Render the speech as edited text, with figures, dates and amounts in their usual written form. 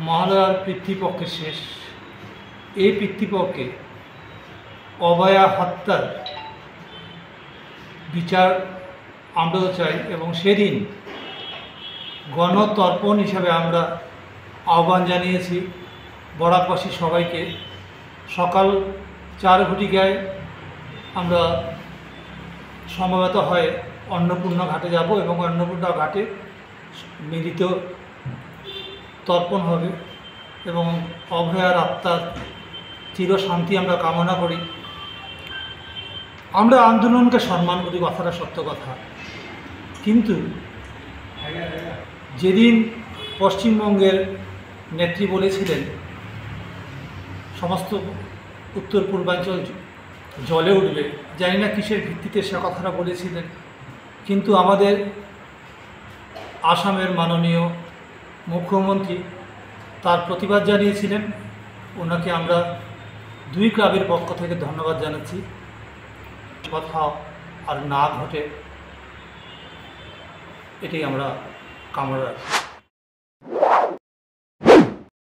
মহালয়ার পিতৃপক্ষের শেষ। এই পিতৃপক্ষে অভয়া হত্যার বিচার আমরা চাই এবং সেদিন গণতর্পণ হিসাবে আমরা আহ্বান জানিয়েছি বরাকবাসী সবাইকে। সকাল 4 ঘটিকায় আমরা সমবেত হয়ে অন্নপূর্ণা ঘাটে যাব এবং অন্নপূর্ণা ঘাটে মিলিত তর্পণ হবে এবং অভয়ার আত্মার চিরশান্তি আমরা কামনা করি। আমরা আন্দোলনকে সম্মান করি, কথাটা সত্য কথা, কিন্তু যেদিন পশ্চিমবঙ্গের নেত্রী বলেছিলেন সমস্ত উত্তর পূর্বাঞ্চল জলে উঠবে, জানি না কিসের ভিত্তিতে সে কথাটা বলেছিলেন, কিন্তু আমাদের আসামের মাননীয় মুখ্যমন্ত্রী তার প্রতিবাদ জানিয়েছিলেন। ওনাকে আমরা 2 ক্লাবের পক্ষ থেকে ধন্যবাদ জানাচ্ছি। কথা আর না ঘটে, এটাই আমরা কামনা রাখি।